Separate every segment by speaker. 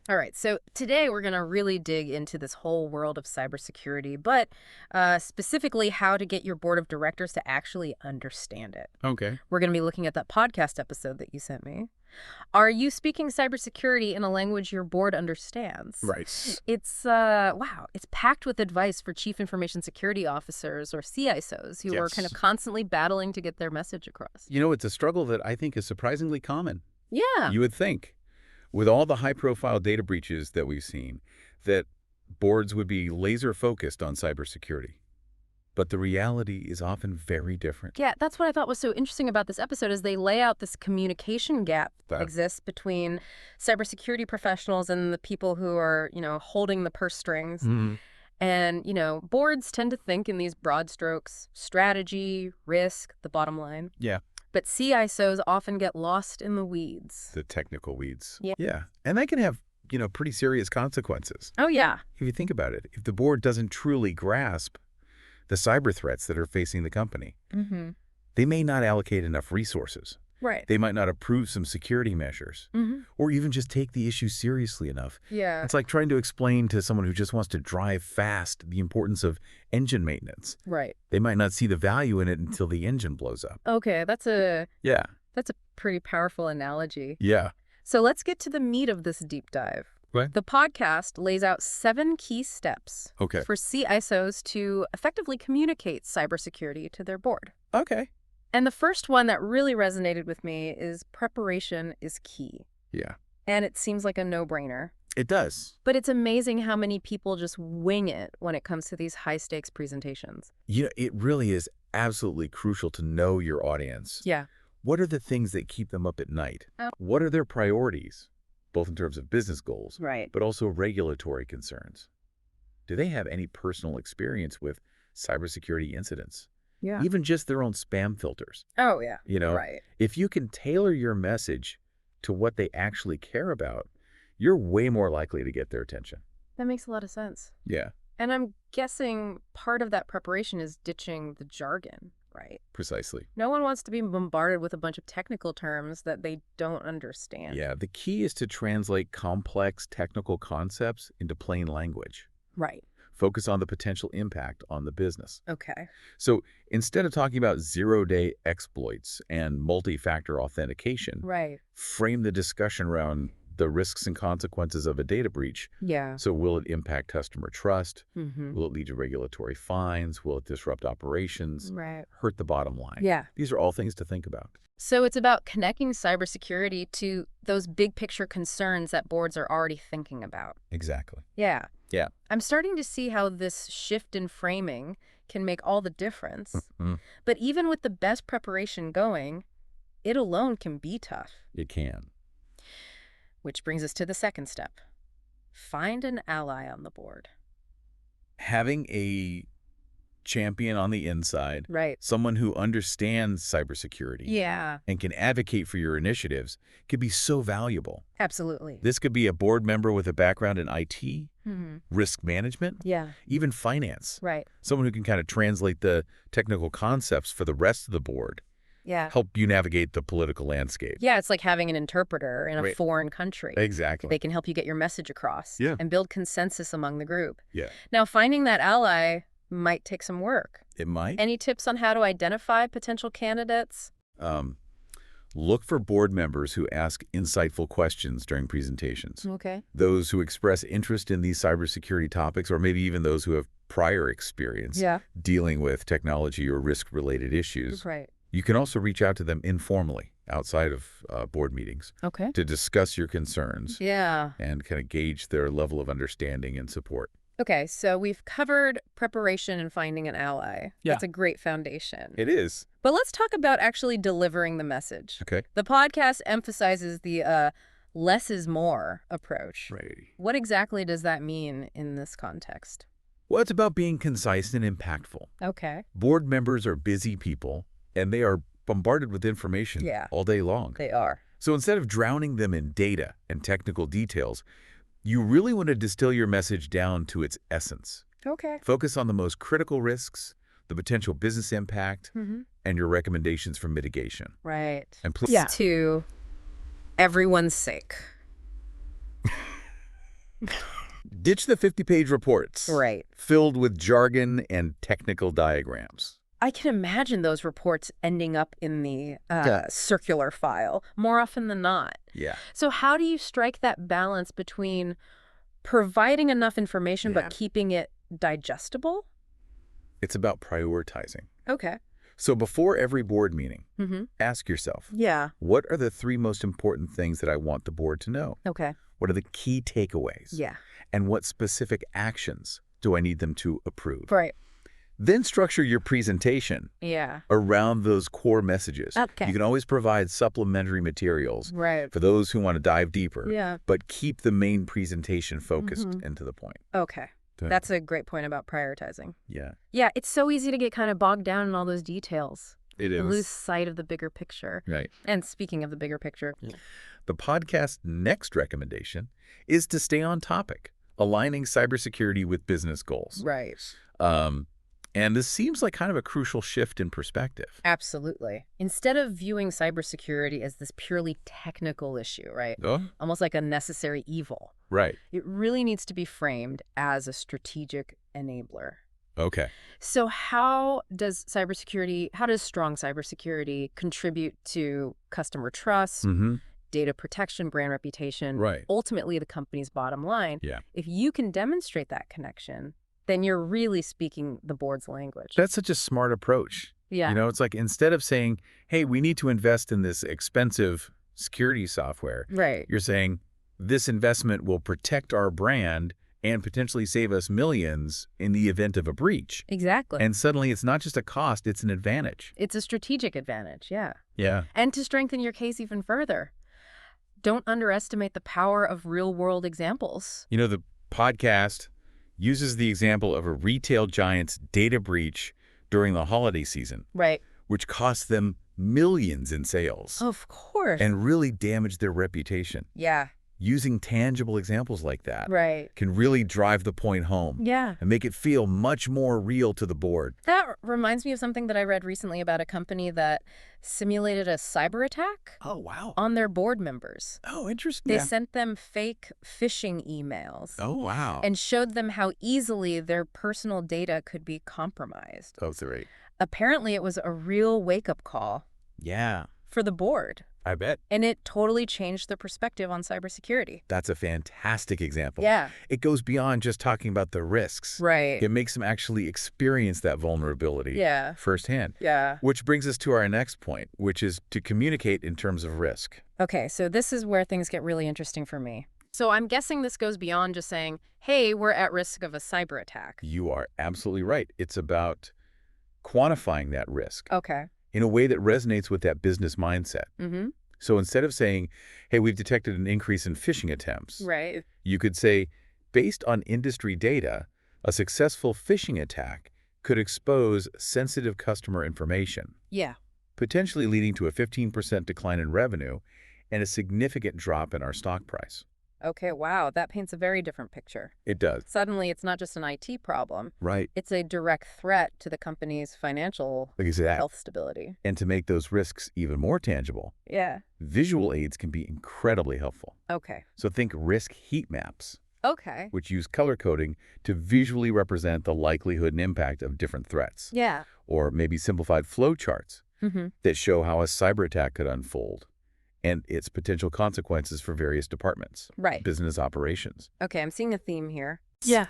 Speaker 1: All right, so today we're going to really dig into this whole world of cybersecurity, but specifically how to get your board of directors to actually understand it.
Speaker 2: Okay.
Speaker 1: We're going to be looking at that podcast episode that you sent me. Are you speaking cybersecurity in a language your board understands?
Speaker 2: Right.
Speaker 1: Wow, it's packed with advice for chief information security officers or CISOs who are kind of
Speaker 2: Yes.
Speaker 1: constantly battling to get their message across.
Speaker 2: It's a struggle that I think is surprisingly common.
Speaker 1: Yeah.
Speaker 2: You would think, with all the high-profile data breaches that we've seen, that boards would be laser-focused on cybersecurity. But the reality is often very different.
Speaker 1: Yeah, that's what I thought was so interesting about this episode is they lay out this communication gap that exists between cybersecurity professionals and the people who are, holding the purse strings. And, boards tend to think in these broad strokes, strategy, risk, the bottom line.
Speaker 2: Yeah.
Speaker 1: But CISOs often get lost in the weeds.
Speaker 2: The technical weeds.
Speaker 1: Yeah.
Speaker 2: Yeah. And that can have, pretty serious consequences.
Speaker 1: Oh, yeah.
Speaker 2: If you think about it, if the board doesn't truly grasp the cyber threats that are facing the company, they may not allocate enough resources.
Speaker 1: Right.
Speaker 2: They might not approve some security measures or even just take the issue seriously enough.
Speaker 1: Yeah.
Speaker 2: It's like trying to explain to someone who just wants to drive fast the importance of engine maintenance.
Speaker 1: Right.
Speaker 2: They might not see the value in it until the engine blows up.
Speaker 1: Okay, that's a pretty powerful analogy.
Speaker 2: Yeah.
Speaker 1: So let's get to the meat of this deep dive.
Speaker 2: What?
Speaker 1: The podcast lays out 7 key steps
Speaker 2: Okay.
Speaker 1: for CISOs to effectively communicate cybersecurity to their board.
Speaker 2: Okay.
Speaker 1: And the first one that really resonated with me is preparation is key.
Speaker 2: Yeah.
Speaker 1: And it seems like a no-brainer.
Speaker 2: It does.
Speaker 1: But it's amazing how many people just wing it when it comes to these high-stakes presentations.
Speaker 2: It really is absolutely crucial to know your audience.
Speaker 1: Yeah.
Speaker 2: What are the things that keep them up at night?
Speaker 1: Oh.
Speaker 2: What are their priorities, both in terms of business goals,
Speaker 1: Right.
Speaker 2: but also regulatory concerns? Do they have any personal experience with cybersecurity incidents?
Speaker 1: Yeah.
Speaker 2: Even just their own spam filters.
Speaker 1: Oh, yeah.
Speaker 2: Right. If you can tailor your message to what they actually care about, you're way more likely to get their attention.
Speaker 1: That makes a lot of sense.
Speaker 2: Yeah,
Speaker 1: And I'm guessing part of that preparation is ditching the jargon, right?
Speaker 2: precisely.
Speaker 1: No one wants to be bombarded with a bunch of technical terms that they don't understand.
Speaker 2: Yeah, the key is to translate complex technical concepts into plain language.
Speaker 1: Right.
Speaker 2: Focus on the potential impact on the business.
Speaker 1: Okay.
Speaker 2: So instead of talking about zero-day exploits and multi-factor authentication,
Speaker 1: Right.
Speaker 2: frame the discussion around the risks and consequences of a data breach.
Speaker 1: Yeah.
Speaker 2: So will it impact customer trust?
Speaker 1: Mm-hmm.
Speaker 2: Will it lead to regulatory fines? Will it disrupt operations?
Speaker 1: Right.
Speaker 2: Hurt the bottom line?
Speaker 1: Yeah.
Speaker 2: These are all things to think about.
Speaker 1: So it's about connecting cybersecurity to those big picture concerns that boards are already thinking about.
Speaker 2: Exactly.
Speaker 1: Yeah.
Speaker 2: Yeah.
Speaker 1: I'm starting to see how this shift in framing can make all the difference. But even with the best preparation going, it alone can be tough.
Speaker 2: It can.
Speaker 1: Which brings us to the second step. Find an ally on the board.
Speaker 2: Having a champion on the inside,
Speaker 1: Right.
Speaker 2: someone who understands cybersecurity
Speaker 1: Yeah,
Speaker 2: and can advocate for your initiatives, could be so valuable.
Speaker 1: absolutely.
Speaker 2: This could be a board member with a background in IT,
Speaker 1: Mm-hmm.
Speaker 2: risk management,
Speaker 1: Yeah,
Speaker 2: even finance.
Speaker 1: right.
Speaker 2: Someone who can kind of translate the technical concepts for the rest of the board,
Speaker 1: Yeah.
Speaker 2: help you navigate the political landscape.
Speaker 1: Yeah, it's like having an interpreter in a
Speaker 2: Right.
Speaker 1: foreign country.
Speaker 2: Exactly.
Speaker 1: They can help you get your message across
Speaker 2: Yeah.
Speaker 1: and build consensus among the group.
Speaker 2: Yeah.
Speaker 1: Now, finding that ally might take some work.
Speaker 2: It might.
Speaker 1: Any tips on how to identify potential candidates?
Speaker 2: Look for board members who ask insightful questions during presentations.
Speaker 1: Okay.
Speaker 2: Those who express interest in these cybersecurity topics, or maybe even those who have prior experience
Speaker 1: Yeah.
Speaker 2: dealing with technology or risk-related issues.
Speaker 1: Right.
Speaker 2: You can also reach out to them informally outside of board meetings
Speaker 1: Okay.
Speaker 2: to discuss your concerns
Speaker 1: Yeah.
Speaker 2: and kind of gauge their level of understanding and support.
Speaker 1: Okay, so we've covered preparation and finding an ally.
Speaker 2: Yeah.
Speaker 1: That's a great foundation.
Speaker 2: It is.
Speaker 1: But let's talk about actually delivering the message.
Speaker 2: Okay.
Speaker 1: The podcast emphasizes the less is more approach.
Speaker 2: Right.
Speaker 1: What exactly does that mean in this context?
Speaker 2: Well, it's about being concise and impactful.
Speaker 1: Okay.
Speaker 2: Board members are busy people, and they are bombarded with information all day long.
Speaker 1: They are.
Speaker 2: So instead of drowning them in data and technical details, you really want to distill your message down to its essence.
Speaker 1: Okay.
Speaker 2: Focus on the most critical risks, the potential business impact, and your recommendations for mitigation.
Speaker 1: Right.
Speaker 2: And please,
Speaker 1: To everyone's sake.
Speaker 2: Ditch the 50-page reports.
Speaker 1: Right.
Speaker 2: Filled with jargon and technical diagrams.
Speaker 1: I can imagine those reports ending up in the circular file more often than not.
Speaker 2: Yeah.
Speaker 1: So how do you strike that balance between providing enough information but keeping it digestible?
Speaker 2: It's about prioritizing.
Speaker 1: Okay.
Speaker 2: So before every board meeting, ask yourself, what are the 3 most important things that I want the board to know?
Speaker 1: Okay.
Speaker 2: What are the key takeaways?
Speaker 1: Yeah.
Speaker 2: And what specific actions do I need them to approve?
Speaker 1: Right.
Speaker 2: Then structure your presentation around those core messages.
Speaker 1: Okay.
Speaker 2: You can always provide supplementary materials for those who want to dive deeper, but keep the main presentation focused and to the point.
Speaker 1: Okay. That's a great point about prioritizing.
Speaker 2: Yeah.
Speaker 1: Yeah, it's so easy to get kind of bogged down in all those details.
Speaker 2: It is.
Speaker 1: Lose sight of the bigger picture.
Speaker 2: Right.
Speaker 1: And speaking of the bigger picture.
Speaker 2: The podcast's next recommendation is to stay on topic, aligning cybersecurity with business goals.
Speaker 1: Right.
Speaker 2: And this seems like kind of a crucial shift in perspective.
Speaker 1: Absolutely. Instead of viewing cybersecurity as this purely technical issue, right? Almost like a necessary evil.
Speaker 2: Right.
Speaker 1: It really needs to be framed as a strategic enabler.
Speaker 2: Okay.
Speaker 1: So how does strong cybersecurity contribute to customer trust, data protection, brand reputation, ultimately the company's bottom line?
Speaker 2: Yeah.
Speaker 1: If you can demonstrate that connection, then you're really speaking the board's language.
Speaker 2: That's such a smart approach.
Speaker 1: Yeah.
Speaker 2: You know, it's like instead of saying, hey, we need to invest in this expensive security software, you're saying this investment will protect our brand and potentially save us millions in the event of a breach.
Speaker 1: Exactly.
Speaker 2: And suddenly it's not just a cost, it's an advantage.
Speaker 1: It's a strategic advantage, yeah.
Speaker 2: Yeah.
Speaker 1: And to strengthen your case even further, don't underestimate the power of real-world examples.
Speaker 2: You know, the podcast uses the example of a retail giant's data breach during the holiday season.
Speaker 1: Right.
Speaker 2: Which cost them millions in sales.
Speaker 1: Of course.
Speaker 2: And really damaged their reputation.
Speaker 1: Yeah.
Speaker 2: Using tangible examples like that can really drive the point home.
Speaker 1: Yeah.
Speaker 2: And make it feel much more real to the board.
Speaker 1: That reminds me of something that I read recently about a company that simulated a cyber attack.
Speaker 2: Oh, wow.
Speaker 1: On their board members.
Speaker 2: Oh, interesting.
Speaker 1: They sent them fake phishing emails.
Speaker 2: Oh, wow.
Speaker 1: And showed them how easily their personal data could be compromised.
Speaker 2: Oh, great.
Speaker 1: Apparently, it was a real wake-up call.
Speaker 2: Yeah.
Speaker 1: For the board.
Speaker 2: I bet.
Speaker 1: And it totally changed their perspective on cybersecurity.
Speaker 2: That's a fantastic example.
Speaker 1: Yeah.
Speaker 2: It goes beyond just talking about the risks.
Speaker 1: Right.
Speaker 2: It makes them actually experience that vulnerability firsthand.
Speaker 1: Yeah.
Speaker 2: Which brings us to our next point, which is to communicate in terms of risk.
Speaker 1: Okay, so this is where things get really interesting for me. So I'm guessing this goes beyond just saying, hey, we're at risk of a cyber attack.
Speaker 2: You are absolutely right. It's about quantifying that risk.
Speaker 1: Okay.
Speaker 2: In a way that resonates with that business mindset. So instead of saying, hey, we've detected an increase in phishing attempts, you could say, based on industry data, a successful phishing attack could expose sensitive customer information.
Speaker 1: Yeah.
Speaker 2: Potentially leading to a 15% decline in revenue and a significant drop in our stock price.
Speaker 1: Okay, wow, that paints a very different picture.
Speaker 2: It does.
Speaker 1: Suddenly, it's not just an IT problem.
Speaker 2: Right.
Speaker 1: It's a direct threat to the company's financial health stability.
Speaker 2: And to make those risks even more tangible, visual aids can be incredibly helpful.
Speaker 1: Okay.
Speaker 2: So think risk heat maps.
Speaker 1: Okay.
Speaker 2: Which use color coding to visually represent the likelihood and impact of different threats.
Speaker 1: Yeah.
Speaker 2: Or maybe simplified flow charts that show how a cyber attack could unfold and its potential consequences for various departments.
Speaker 1: Right.
Speaker 2: Business operations.
Speaker 1: Okay, I'm seeing a theme here.
Speaker 2: Yeah.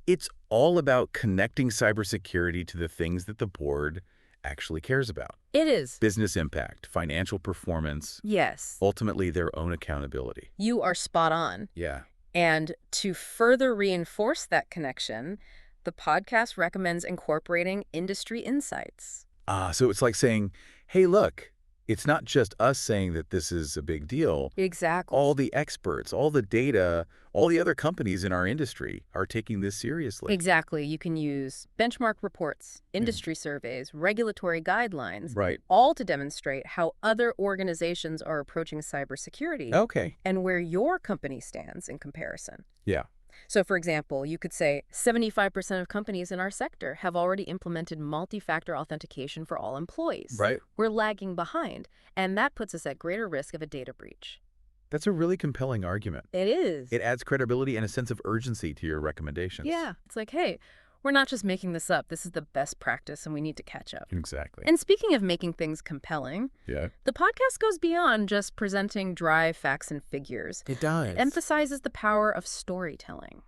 Speaker 2: It's all about connecting cybersecurity to the things that the board actually cares about.
Speaker 1: It is.
Speaker 2: Business impact, financial performance.
Speaker 1: Yes.
Speaker 2: Ultimately, their own accountability.
Speaker 1: You are spot on.
Speaker 2: Yeah.
Speaker 1: And to further reinforce that connection, the podcast recommends incorporating industry insights.
Speaker 2: So it's like saying, hey, look, it's not just us saying that this is a big deal.
Speaker 1: Exactly.
Speaker 2: All the experts, all the data, all the other companies in our industry are taking this seriously.
Speaker 1: Exactly. You can use benchmark reports, industry surveys, regulatory guidelines, all to demonstrate how other organizations are approaching cybersecurity.
Speaker 2: Okay.
Speaker 1: And where your company stands in comparison.
Speaker 2: Yeah.
Speaker 1: So, for example, you could say 75% of companies in our sector have already implemented multi-factor authentication for all employees.
Speaker 2: Right.
Speaker 1: We're lagging behind, and that puts us at greater risk of a data breach.
Speaker 2: That's a really compelling argument.
Speaker 1: It is.
Speaker 2: It adds credibility and a sense of urgency to your recommendations.
Speaker 1: Yeah. It's like, hey, we're not just making this up. This is the best practice, and we need to catch up.
Speaker 2: Exactly.
Speaker 1: And speaking of making things compelling, the podcast goes beyond just presenting dry facts and figures.
Speaker 2: It does.
Speaker 1: It emphasizes the power of storytelling.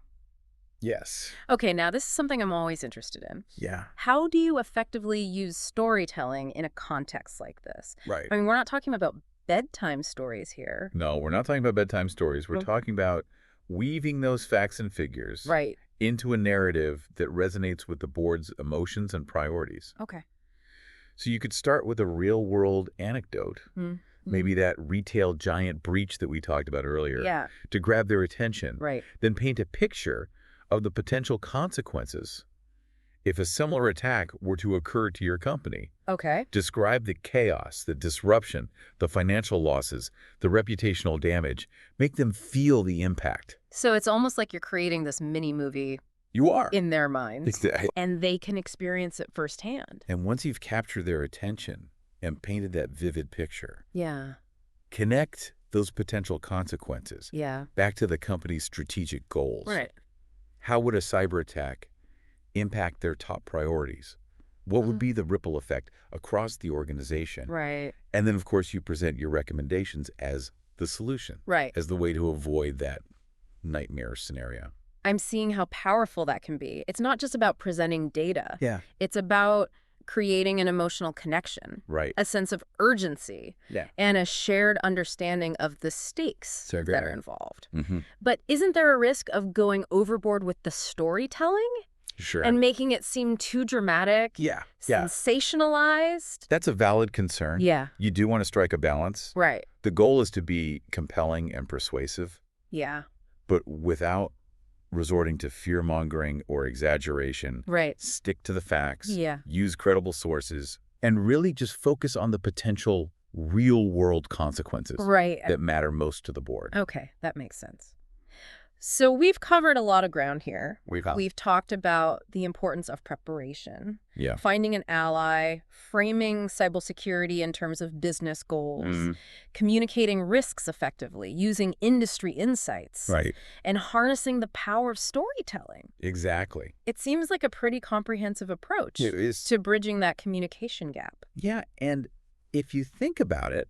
Speaker 2: Yes.
Speaker 1: Okay, now this is something I'm always interested in.
Speaker 2: Yeah.
Speaker 1: How do you effectively use storytelling in a context like this?
Speaker 2: Right.
Speaker 1: I mean, we're not talking about bedtime stories here.
Speaker 2: No, we're not talking about bedtime stories. We're talking about weaving those facts and figures into a narrative that resonates with the board's emotions and priorities.
Speaker 1: Okay.
Speaker 2: So you could start with a real-world anecdote, maybe that retail giant breach that we talked about earlier, to grab their attention.
Speaker 1: Right.
Speaker 2: Then paint a picture of the potential consequences if a similar attack were to occur to your company.
Speaker 1: Okay.
Speaker 2: Describe the chaos, the disruption, the financial losses, the reputational damage. Make them feel the impact.
Speaker 1: So it's almost like you're creating this mini-movie in their minds.
Speaker 2: Exactly.
Speaker 1: And they can experience it firsthand.
Speaker 2: And once you've captured their attention and painted that vivid picture, connect those potential consequences back to the company's strategic goals.
Speaker 1: Right.
Speaker 2: How would a cyber attack impact their top priorities? What would be the ripple effect across the organization?
Speaker 1: Right.
Speaker 2: And then, of course, you present your recommendations as the solution.
Speaker 1: Right.
Speaker 2: As the way to avoid that nightmare scenario.
Speaker 1: I'm seeing how powerful that can be. It's not just about presenting data.
Speaker 2: Yeah.
Speaker 1: It's about creating an emotional connection.
Speaker 2: Right.
Speaker 1: A sense of urgency.
Speaker 2: Yeah.
Speaker 1: And a shared understanding of the stakes that are involved.
Speaker 2: Mm-hmm.
Speaker 1: But isn't there a risk of going overboard with the storytelling?
Speaker 2: Sure.
Speaker 1: And making it seem too dramatic? Sensationalized?
Speaker 2: That's a valid concern.
Speaker 1: Yeah.
Speaker 2: You do want to strike a balance.
Speaker 1: Right.
Speaker 2: The goal is to be compelling and persuasive.
Speaker 1: Yeah.
Speaker 2: But without resorting to fear-mongering or exaggeration.
Speaker 1: Right.
Speaker 2: Stick to the facts.
Speaker 1: Yeah.
Speaker 2: Use credible sources. And really just focus on the potential real-world consequences that matter most to the board.
Speaker 1: Okay, that makes sense. So we've covered a lot of ground here. We've talked about the importance of preparation, finding an ally, framing cybersecurity in terms of business goals, communicating risks effectively, using industry insights, and harnessing the power of storytelling.
Speaker 2: Exactly.
Speaker 1: It seems like a pretty comprehensive approach to bridging that communication gap.
Speaker 2: Yeah, and if you think about it,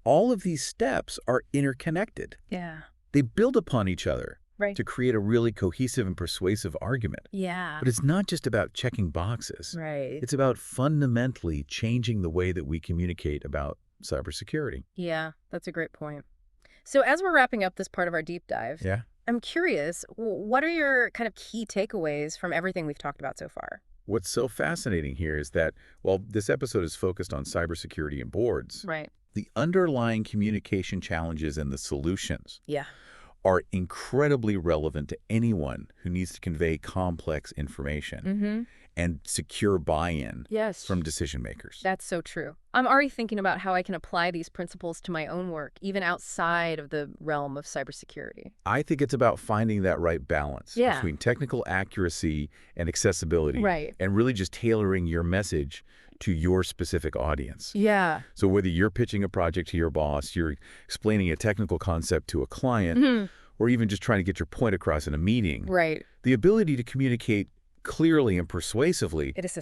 Speaker 2: all of these steps are interconnected.
Speaker 1: Yeah.
Speaker 2: They build upon each other to create a really cohesive and persuasive argument.
Speaker 1: Yeah.
Speaker 2: But it's not just about checking boxes.
Speaker 1: Right.
Speaker 2: It's about fundamentally changing the way that we communicate about cybersecurity.
Speaker 1: Yeah, that's a great point. So as we're wrapping up this part of our deep dive, I'm curious, what are your kind of key takeaways from everything we've talked about so far?
Speaker 2: What's so fascinating here is that while this episode is focused on cybersecurity and boards, the underlying communication challenges and the solutions are incredibly relevant to anyone who needs to convey complex information and secure buy-in from decision makers.
Speaker 1: That's so true. I'm already thinking about how I can apply these principles to my own work, even outside of the realm of cybersecurity.
Speaker 2: I think it's about finding that right balance between technical accuracy and accessibility and really just tailoring your message to your specific audience.
Speaker 1: Yeah.
Speaker 2: So whether you're pitching a project to your boss, you're explaining a technical concept to a client, or even just trying to get your point across in a meeting, the ability to communicate clearly and persuasively
Speaker 1: is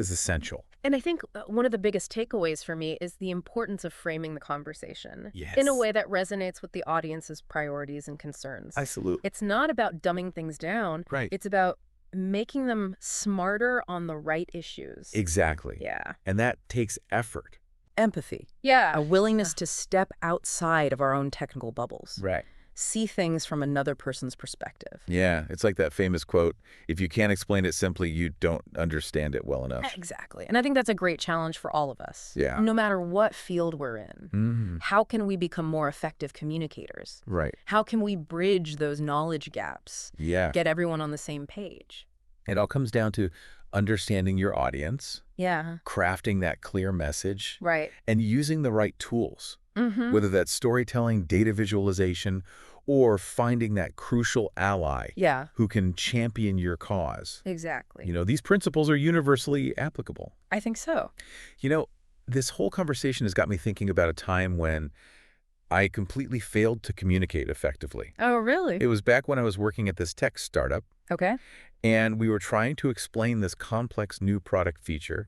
Speaker 2: essential.
Speaker 1: And I think one of the biggest takeaways for me is the importance of framing the conversation in a way that resonates with the audience's priorities and concerns.
Speaker 2: Absolutely.
Speaker 1: It's not about dumbing things down. It's about making them smarter on the right issues.
Speaker 2: Exactly.
Speaker 1: Yeah.
Speaker 2: And that takes effort.
Speaker 3: Empathy.
Speaker 1: Yeah.
Speaker 3: A willingness to step outside of our own technical bubbles.
Speaker 2: Right.
Speaker 3: See things from another person's perspective.
Speaker 2: Yeah. It's like that famous quote, if you can't explain it simply, you don't understand it well enough.
Speaker 1: Exactly. And I think that's a great challenge for all of us.
Speaker 2: Yeah.
Speaker 1: No matter what field we're in. How can we become more effective communicators?
Speaker 2: Right.
Speaker 1: How can we bridge those knowledge gaps?
Speaker 2: Yeah.
Speaker 1: Get everyone on the same page?
Speaker 2: It all comes down to understanding your audience.
Speaker 1: Yeah.
Speaker 2: Crafting that clear message.
Speaker 1: Right.
Speaker 2: And using the right tools. Whether that's storytelling, data visualization, or finding that crucial ally who can champion your cause.
Speaker 1: Exactly.
Speaker 2: You know, these principles are universally applicable.
Speaker 1: I think so.
Speaker 2: You know, this whole conversation has got me thinking about a time when I completely failed to communicate effectively.
Speaker 1: Oh, really?
Speaker 2: It was back when I was working at this tech startup.
Speaker 1: Okay.
Speaker 2: And we were trying to explain this complex new product feature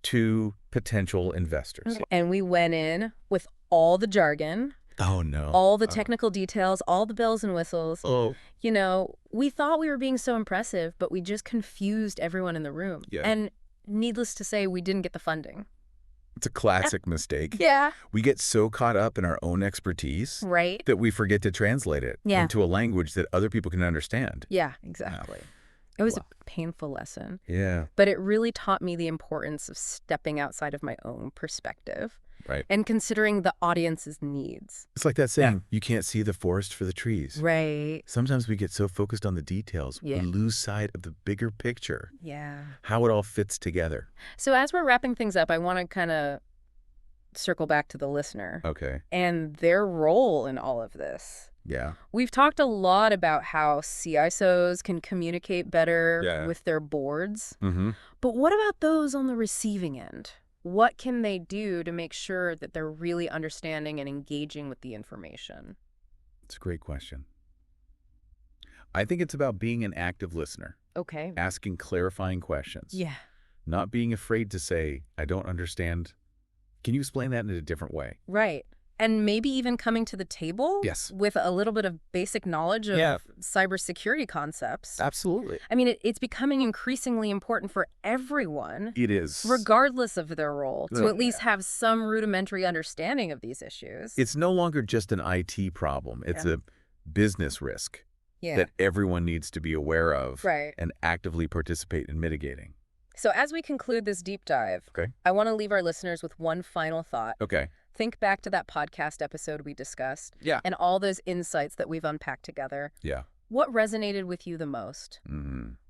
Speaker 2: to potential investors.
Speaker 1: Okay. And we went in with all the jargon.
Speaker 2: Oh, no.
Speaker 1: All the technical details, all the bells and whistles.
Speaker 2: Oh.
Speaker 1: You know, we thought we were being so impressive, but we just confused everyone in the room.
Speaker 2: Yeah.
Speaker 1: And needless to say, we didn't get the funding.
Speaker 2: It's a classic mistake.
Speaker 1: Yeah.
Speaker 2: We get so caught up in our own expertise that we forget to translate it into a language that other people can understand.
Speaker 1: Yeah, exactly. It was a painful lesson.
Speaker 2: Yeah.
Speaker 1: But it really taught me the importance of stepping outside of my own perspective.
Speaker 2: Right.
Speaker 1: And considering the audience's needs.
Speaker 2: It's like that saying, you can't see the forest for the trees.
Speaker 1: Right.
Speaker 2: Sometimes we get so focused on the details, we lose sight of the bigger picture.
Speaker 1: Yeah.
Speaker 2: How it all fits together.
Speaker 1: So as we're wrapping things up, I want to kind of circle back to the listener.
Speaker 2: Okay.
Speaker 1: And their role in all of this.
Speaker 2: Yeah.
Speaker 1: We've talked a lot about how CISOs can communicate better with their boards. But what about those on the receiving end? What can they do to make sure that they're really understanding and engaging with the information?
Speaker 2: It's a great question. I think it's about being an active listener.
Speaker 1: Okay.
Speaker 2: Asking clarifying questions.
Speaker 1: Yeah.
Speaker 2: Not being afraid to say, I don't understand. Can you explain that in a different way?
Speaker 1: Right. And maybe even coming to the table with a little bit of basic knowledge of cybersecurity concepts.
Speaker 2: Absolutely.
Speaker 1: I mean, it's becoming increasingly important for everyone.
Speaker 2: It is.
Speaker 1: Regardless of their role, to at least have some rudimentary understanding of these issues.
Speaker 2: It's no longer just an IT problem. It's a business risk that everyone needs to be aware of and actively participate in mitigating.
Speaker 1: So as we conclude this deep dive, I want to leave our listeners with one final thought.
Speaker 2: Okay.
Speaker 1: Think back to that podcast episode we discussed and all those insights that we've unpacked together.
Speaker 2: Yeah.
Speaker 1: What resonated with you the most?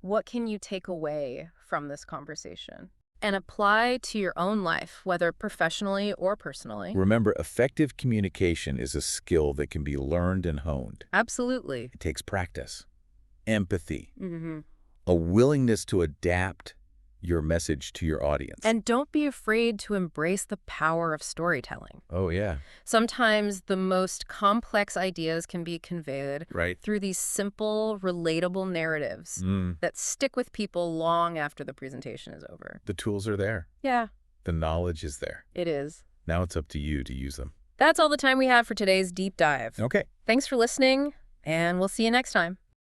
Speaker 1: What can you take away from this conversation and apply to your own life, whether professionally or personally?
Speaker 2: Remember, effective communication is a skill that can be learned and honed.
Speaker 1: Absolutely.
Speaker 2: It takes practice, empathy, a willingness to adapt your message to your audience.
Speaker 1: And don't be afraid to embrace the power of storytelling.
Speaker 2: Oh, yeah.
Speaker 1: Sometimes the most complex ideas can be conveyed through these simple, relatable narratives that stick with people long after the presentation is over.
Speaker 2: The tools are there.
Speaker 1: Yeah.
Speaker 2: The knowledge is there.
Speaker 1: It is.
Speaker 2: Now it's up to you to use them.
Speaker 1: That's all the time we have for today's deep dive.
Speaker 2: Okay.
Speaker 1: Thanks for listening, and we'll see you next time.